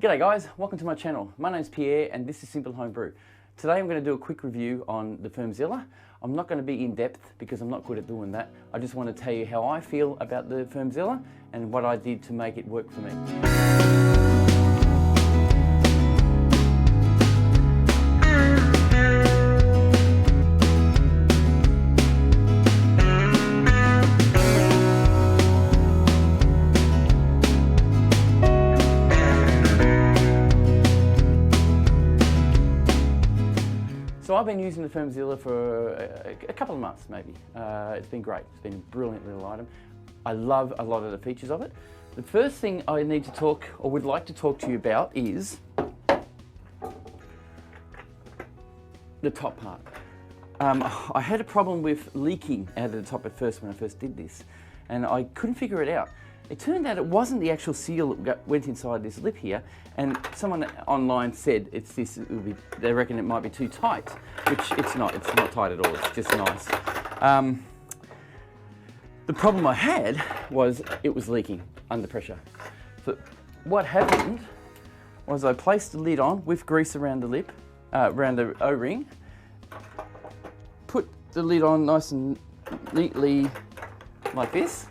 G'day guys, welcome to my channel. My name's Pierre and this is Simple Home Brew. Today I'm going to do a quick review on the Fermzilla. I'm not going to be in depth because I'm not good at doing that. I just want to tell you how I feel about the Fermzilla and what I did to make it work for me. So I've been using the Fermzilla for a couple of months maybe. It's been great, it's been a brilliant little item. I love a lot of the features of it. The first thing I need to talk, or would like to talk to you about, is the top part. I had a problem with leaking out of the top at first when I first did this, and I couldn't figure it out. It turned out it wasn't the actual seal that went inside this lip here, and someone online said it's this. They reckon it might be too tight, which it's not. It's not tight at all. It's just nice. The problem I had was it was leaking under pressure. So what happened was I placed the lid on with grease around the lip, around the O-ring. Put the lid on nice and neatly like this.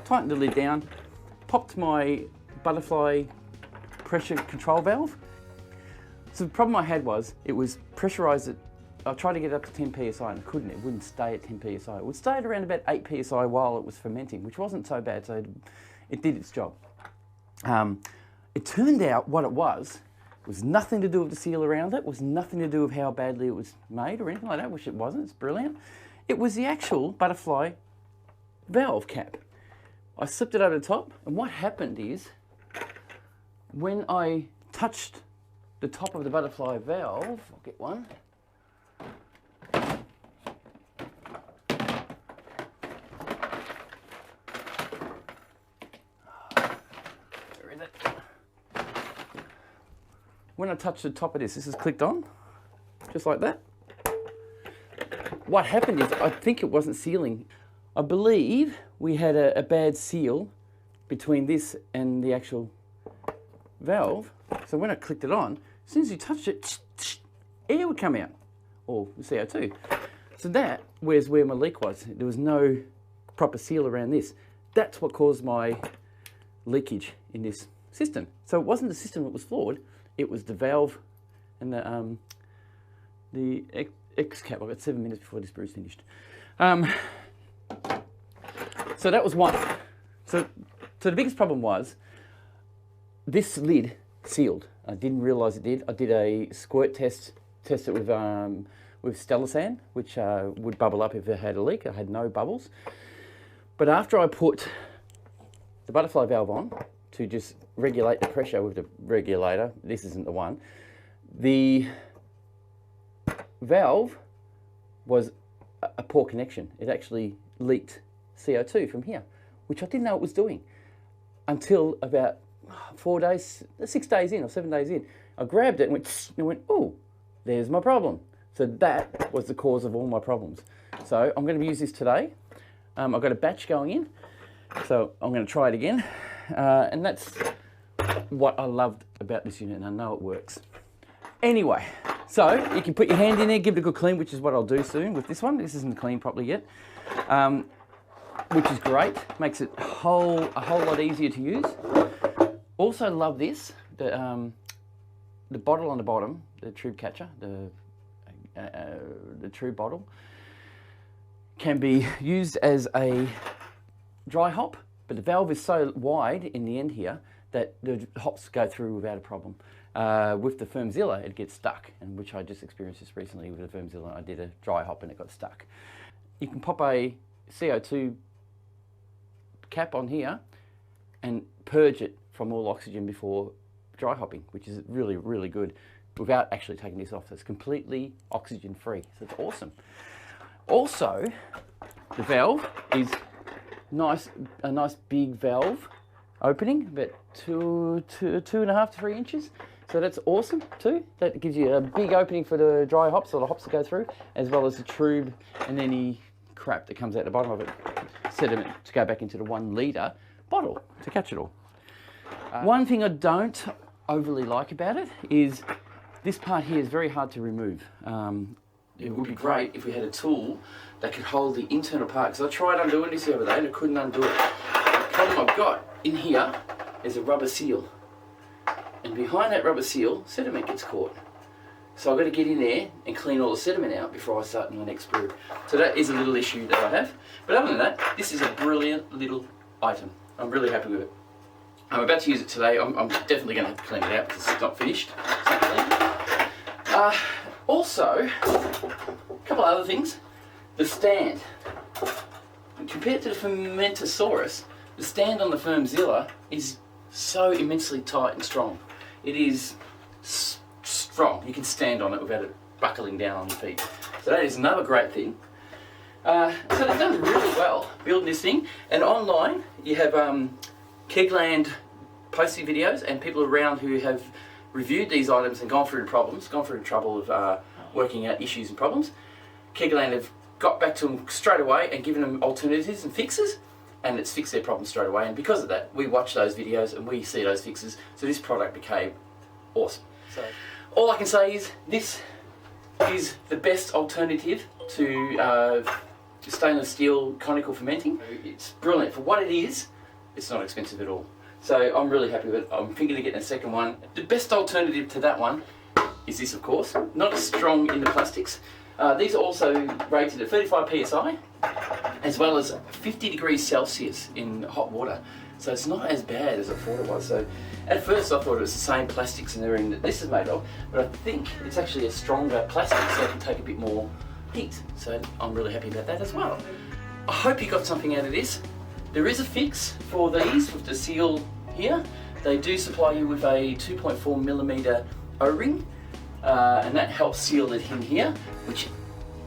Tightened the lid down, popped my butterfly pressure control valve. So the problem I had was it was pressurized at, I tried to get it up to 10 psi and I couldn't, it wouldn't stay at 10 psi. It would stay at around about 8 psi while it was fermenting, which wasn't so bad, so it did its job. It turned out what it was nothing to do with the seal around it, was nothing to do with how badly it was made or anything like that, which it wasn't, it's brilliant. It was the actual butterfly valve cap. I slipped it over the top, and what happened is, when I touched the top of the butterfly valve, I'll get one. Where is it? When I touched the top of this is clicked on, just like that. What happened is, I think it wasn't sealing. I believe we had a bad seal between this and the actual valve. So when I clicked it on, as soon as you touched it, air would come out, or CO2. So that was where my leak was. There was no proper seal around this. That's what caused my leakage in this system. So it wasn't the system that was flawed, it was the valve and the X cap. I've got 7 minutes before this brew's finished. So that was one. So the biggest problem was this lid sealed. I didn't realise it did. I did a squirt test it with Stellar, which would bubble up if it had a leak. I had no bubbles. But after I put the butterfly valve on to just regulate the pressure with the regulator, this isn't the one, the valve was a poor connection. It actually leaked CO2 from here, which I didn't know it was doing until about 6 days in or 7 days in. I grabbed it and went, oh, there's my problem. So that was the cause of all my problems. So I'm going to use this today. I've got a batch going in, so I'm going to try it again. And that's what I loved about this unit, and I know it works. Anyway, so you can put your hand in there, give it a good clean, which is what I'll do soon with this one. This isn't clean properly yet. Which is great, makes it a whole lot easier to use. Also love this, the bottle on the bottom, the tube catcher, the tube bottle, can be used as a dry hop, but the valve is so wide in the end here that the hops go through without a problem. With the Fermzilla, it gets stuck, and which I just experienced this recently with the Fermzilla. I did a dry hop and it got stuck. You can pop a CO2 cap on here and purge it from all oxygen before dry hopping, which is really, really good without actually taking this off. So it's completely oxygen free, so it's awesome. Also, the valve is nice, a nice big valve opening, about 2.5 to 3 inches. So that's awesome too. That gives you a big opening for the dry hops, or the hops to go through, as well as the tube and any crap that comes out the bottom of it, sediment to go back into the 1 litre bottle to catch it all. One thing I don't overly like about it is this part here is very hard to remove. It would be great if we had a tool that could hold the internal part, because I tried undoing this the other day and I couldn't undo it. The problem I've got in here is a rubber seal, and behind that rubber seal, sediment gets caught. So I've got to get in there and clean all the sediment out before I start my next brew. So that is a little issue that I have. But other than that, this is a brilliant little item. I'm really happy with it. I'm about to use it today. I'm definitely going to have to clean it out because it's not finished. It's not clean. Also, a couple of other things. The stand. Compared to the Fermentosaurus, the stand on the Fermzilla is so immensely tight and strong. It is strong. You can stand on it without it buckling down on your feet. So that is another great thing. So they've done really well building this thing. And online, you have Kegland posting videos and people around who have reviewed these items and gone through the problems, gone through the trouble of working out issues and problems. Kegland have got back to them straight away and given them alternatives and fixes, and it's fixed their problem straight away. And because of that, we watch those videos and we see those fixes, so this product became awesome. So all I can say is this is the best alternative to stainless steel conical fermenting. It's brilliant. For what it is, it's not expensive at all. So I'm really happy with it. I'm thinking of getting a second one. The best alternative to that one is this, of course. Not as strong in the plastics. These are also rated at 35 psi, as well as 50 degrees Celsius in hot water. So it's not as bad as I thought it was. So at first I thought it was the same plastics and everything that this is made of, but I think it's actually a stronger plastic, so it can take a bit more heat. So I'm really happy about that as well. I hope you got something out of this. There is a fix for these with the seal here. They do supply you with a 2.4mm O-ring, and that helps seal it in here, which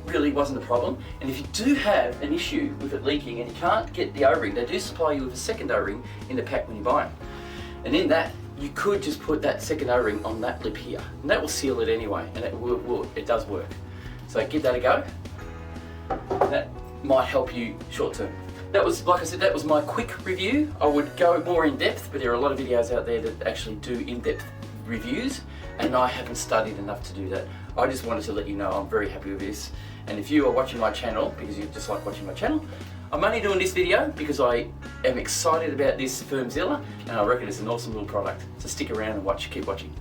really wasn't a problem. And if you do have an issue with it leaking and you can't get the O-ring, they do supply you with a second O-ring in the pack when you buy them. And in that, you could just put that second O-ring on that lip here, and that will seal it anyway, and it does work. So give that a go. That might help you short term. That was, like I said, that was my quick review. I would go more in depth, but there are a lot of videos out there that actually do in-depth reviews, and I haven't studied enough to do that. I just wanted to let you know I'm very happy with this. And if you are watching my channel, because you just like watching my channel, I'm only doing this video because I am excited about this Fermzilla, and I reckon it's an awesome little product. So stick around and watch, keep watching.